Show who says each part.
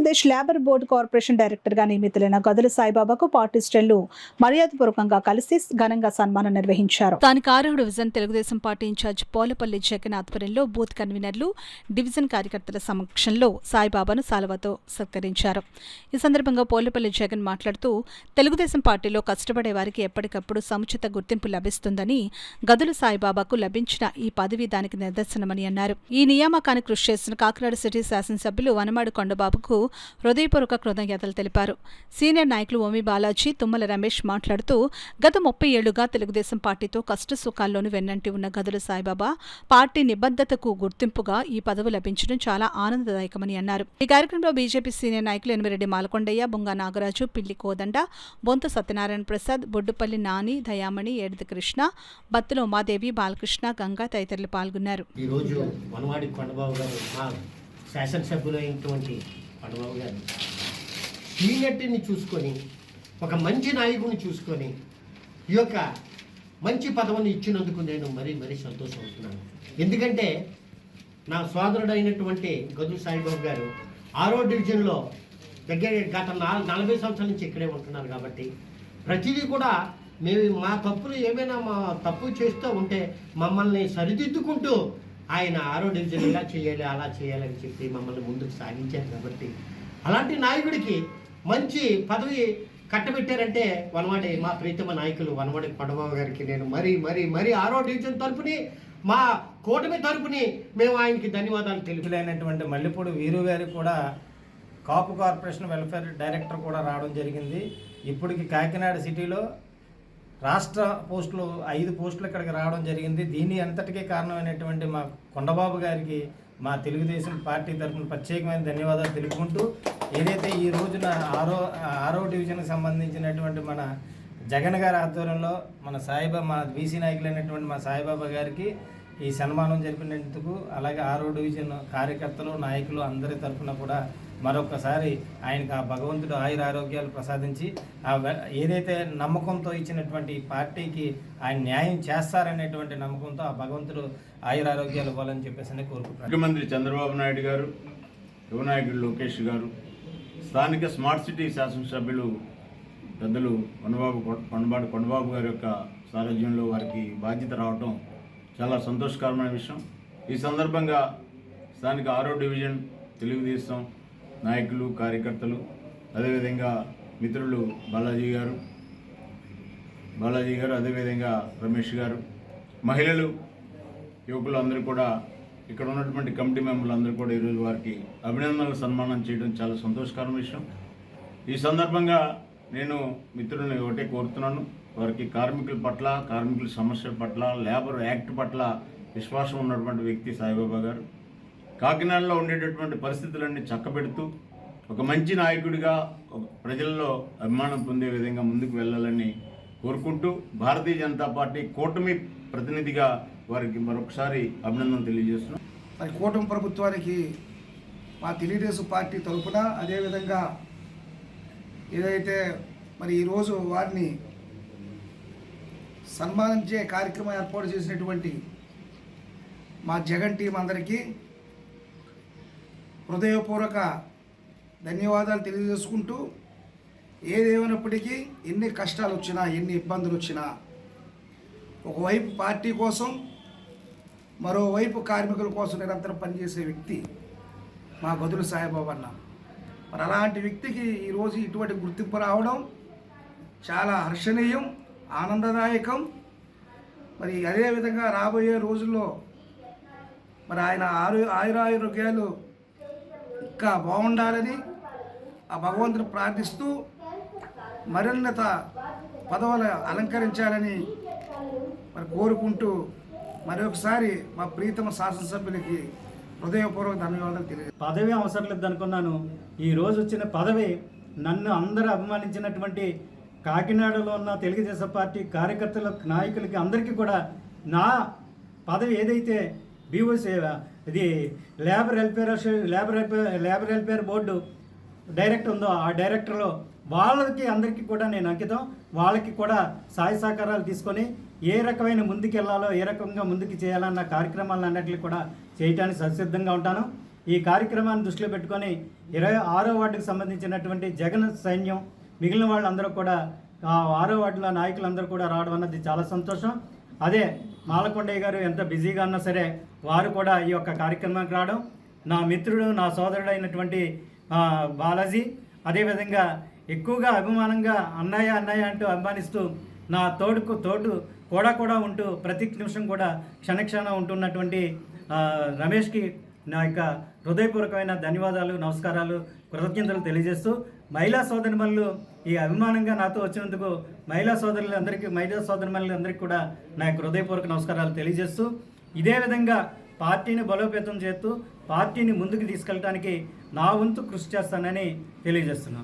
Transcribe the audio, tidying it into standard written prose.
Speaker 1: Andhra Pradesh labour board corporation డైరెక్టర్గా నియమితులైన గదుల సాయిబాబాకు పార్టీ శ్రేణులు మర్యాదపూర్వకంగా కలిసి ఘనంగా సన్మానం నిర్వహించారు. స్థానిక 6వ division Telugu Desam party incharge Polapalli Jagan ఆధ్వర్యంలో బూత్ కన్వీనర్లు, డివిజన్ కార్యకర్తల సమక్షంలో సాయిబాబాను సాల్వాతో సత్కరించారు. ఈ సందర్భంగా పోలపల్లి జగన్ మాట్లాడుతూ తెలుగుదేశం పార్టీలో కష్టపడే వారికి ఎప్పటికప్పుడు సముచిత గుర్తింపు లభిస్తుందని, గదుల సాయిబాబాకు లభించిన ఈ పదవి దానికి నిదర్శనమని అన్నారు. ఈ నియామకానికి కృషి చేసిన కాకినాడ సిటీ శాసనసభ్యులు వనమాడి కొండబాబుకు హృదయపూర్వక కృతజ్ఞతలు తెలిపారు. సీనియర్ నాయకులు ఓమి బాలాజీ, తుమ్మల రమేష్ మాట్లాడుతూ గత 30 ఏళ్లుగా తెలుగుదేశం పార్టీతో కష్టసుఖాల్లోనూ వెన్నంటి ఉన్న గదుల సాయిబాబా పార్టీ నిబద్ధతకు గుర్తింపుగా ఈ పదవి లభించడం చాలా ఆనందదాయకమని అన్నారు. ఈ కార్యక్రమంలో బీజేపీ సీనియర్ నాయకులు ఎనిమిరెడ్డి మాలకొండయ్య, బుంగా నాగరాజు, పిల్లి కోదండ, బొంత సత్యనారాయణ ప్రసాద్, బొడ్డుపల్లి నాని, దయామణి, ఏడిది కృష్ణ, బత్తుల ఉమాదేవి, బాలకృష్ణ, గంగా తదితరులు పాల్గొన్నారు.
Speaker 2: ఈరోజు వనమాడి కొండబాబు గారు, మా శాసనసభ్యులైనటువంటి కొండబాబు గారు సీనియర్టీని చూసుకొని, ఒక మంచి నాయకుడిని చూసుకొని ఈ యొక్క మంచి పదవిని ఇచ్చినందుకు నేను మరీ సంతోషపడుతున్నాను. ఎందుకంటే నా సోదరుడు అయినటువంటి గదుల సాయిబాబు గారు 6వ డివిజన్లో దగ్గర గత 40 సంవత్సరాల నుంచి ఇక్కడే ఉంటున్నారు. కాబట్టి ప్రతిదీ కూడా మేము మా తప్పులు ఏమైనా తప్పు చేస్తూ ఉంటే మమ్మల్ని సరిదిద్దుకుంటూ ఆయన 6వ డివిజన్ ఇలా చేయాలి, అలా చేయాలని చెప్పి మమ్మల్ని ముందుకు సాగించారు. కాబట్టి అలాంటి నాయకుడికి మంచి పదవి కట్టబెట్టారంటే వనమాడి మా ప్రీతమ నాయకులు వనమాడి కొండబాబు గారికి నేను మరీ 6వ డివిజన్ తరపుని, మా కూటమి తరపుని మేము ఆయనకి ధన్యవాదాలు
Speaker 3: తెలుపులైనటువంటి మల్లెపూడి వీరు గారికి కూడా కాపు కార్పొరేషన్ వెల్ఫేర్ డైరెక్టర్ కూడా రావడం జరిగింది. ఇప్పటికి కాకినాడ సిటీలో రాష్ట్ర పోస్టులు 5 పోస్టులు ఇక్కడికి రావడం జరిగింది. దీని అంతటికీ కారణమైనటువంటి మా కొండబాబు గారికి మా తెలుగుదేశం పార్టీ తరఫున ప్రత్యేకమైన ధన్యవాదాలు తెలుపుకుంటూ, ఏదైతే ఈ రోజున 6వ డివిజన్కి సంబంధించినటువంటి మన జగన్ గారి ఆధ్వర్యంలో మా బీసీ నాయకులైనటువంటి మా సాయిబాబా గారికి ఈ సన్మానం జరిపినందుకు, అలాగే 6వ డివిజన్ కార్యకర్తలు, నాయకులు అందరి తరఫున కూడా మరొకసారి ఆయనకు ఆ భగవంతుడు ఆయురారోగ్యాలు ప్రసాదించి ఏదైతే నమ్మకంతో ఇచ్చినటువంటి పార్టీకి ఆయన న్యాయం చేస్తారనేటువంటి నమ్మకంతో ఆ భగవంతుడు ఆయురారోగ్యాలు ఇవ్వాలని చెప్పేసి కోరుకుంటున్నాను.
Speaker 4: ముఖ్యమంత్రి చంద్రబాబు నాయుడు గారు, యువ నాయకుడు లోకేష్ గారు, స్థానిక స్మార్ట్ సిటీ శాసనసభ్యులు పెద్దలు వనమాడి కొండబాబు గారి యొక్క సారథ్యంలో వారికి బాధ్యత రావటం చాలా సంతోషకరమైన విషయం. ఈ సందర్భంగా స్థానిక 6వ డివిజన్ తెలుగుదేశం నాయకులు, కార్యకర్తలు, అదేవిధంగా మిత్రులు బాలాజీ గారు, అదేవిధంగా రమేష్ గారు, మహిళలు, యువకులు అందరూ కూడా, ఇక్కడ ఉన్నటువంటి కమిటీ మెంబర్లు అందరూ కూడా ఈరోజు వారికి అభినందనలు సన్మానం చేయడం చాలా సంతోషకరమైన విషయం. ఈ సందర్భంగా నేను మిత్రులను ఒకటే కోరుతున్నాను, వారికి కార్మికుల పట్ల, కార్మికుల సమస్యల పట్ల, లేబర్ యాక్ట్ పట్ల విశ్వాసం ఉన్నటువంటి వ్యక్తి సాయిబాబా గారు. కాకినాడలో ఉండేటటువంటి పరిస్థితులన్నీ చక్కబెడుతూ ఒక మంచి నాయకుడిగా ప్రజల్లో అభిమానం పొందే విధంగా ముందుకు వెళ్ళాలని కోరుకుంటూ, భారతీయ జనతా పార్టీ కూటమి ప్రతినిధిగా వారికి మరొకసారి అభినందనలు తెలియజేస్తున్నాం.
Speaker 5: మరి కూటమి ప్రభుత్వానికి మా తెలుగుదేశం పార్టీ తరఫున, అదేవిధంగా ఏదైతే మరి ఈరోజు వారిని సన్మానించే కార్యక్రమం ఏర్పాటు చేసినటువంటి మా జగన్ టీం అందరికీ హృదయపూర్వక ధన్యవాదాలు తెలియజేసుకుంటూ, ఏదేమైనప్పటికీ ఎన్ని కష్టాలు వచ్చినా, ఎన్ని ఇబ్బందులు వచ్చినా, ఒకవైపు పార్టీ కోసం, మరోవైపు కార్మికుల కోసం నిరంతరం పనిచేసే వ్యక్తి మా గదుల సాయిబాబా అన్న. మరి అలాంటి వ్యక్తికి ఈరోజు ఇటువంటి గుర్తింపు రావడం చాలా హర్షణీయం, ఆనందదాయకం. మరి అదేవిధంగా రాబోయే రోజుల్లో మరి ఆయన ఆయురారోగ్యాలు ఇంకా బాగుండాలని ఆ భగవంతుని ప్రార్థిస్తూ మరిన్నత పదవులు అలంకరించాలని మరి కోరుకుంటూ, మరొకసారి మా ప్రీతమ శాసనసభ్యులకి హృదయపూర్వక ధన్యవాదాలు తెలియజేస్తాను.
Speaker 6: పదవి అవసరం లేదనుకున్నాను. ఈరోజు వచ్చిన పదవి నన్ను అందరూ అభిమానించినటువంటి కాకినాడలో ఉన్న తెలుగుదేశం పార్టీ కార్యకర్తల, నాయకులకి అందరికీ కూడా నా పదవి ఏదైతే బీఓసీ ఇది లేబర్ వెల్ఫేర్ బోర్డు డైరెక్టర్ ఉందో ఆ డైరెక్టర్లో వాళ్ళకి అందరికీ కూడా నేను అంకితం. వాళ్ళకి కూడా సహాయ సహకారాలు తీసుకొని ఏ రకమైన ముందుకు వెళ్ళాలో, ఏ రకంగా ముందుకు చేయాలన్న కార్యక్రమాలన్నింటినీ కూడా చేయడానికి సంసిద్ధంగా ఉంటాను. ఈ కార్యక్రమాన్ని దృష్టిలో పెట్టుకొని 26వ వార్డుకు సంబంధించినటువంటి జగన్ సైన్యం మిగిలిన వాళ్ళందరూ కూడా ఆ 6వ వార్డుల నాయకులందరూ కూడా రావడం అన్నది చాలా సంతోషం. అదే మాలకొండయ్య గారు ఎంత బిజీగా ఉన్నా సరే వారు కూడా ఈ యొక్క కార్యక్రమానికి రావడం, నా మిత్రుడు నా సోదరుడు అయినటువంటి బాలాజీ అదేవిధంగా ఎక్కువగా అభిమానంగా అన్నయ్య అన్నయ్య అంటూ అభిమానిస్తూ నా తోడు కూడా ఉంటూ ప్రతి నిమిషం కూడా క్షణక్షణం ఉంటున్నటువంటి రమేష్కి నా యొక్క హృదయపూర్వకమైన ధన్యవాదాలు, నమస్కారాలు, కృతజ్ఞతలు తెలియజేస్తూ మహిళా సోదరిమణులు ఈ అభిమానంగా నాతో వచ్చినందుకు మహిళా సోదరిమణులందరికీ కూడా నా యొక్క హృదయపూర్వక నమస్కారాలు తెలియజేస్తూ ఇదే విధంగా పార్టీని బలోపేతం చేస్తూ పార్టీని ముందుకు తీసుకెళ్ళడానికి నా వంతు కృషి చేస్తానని తెలియజేస్తున్నాను.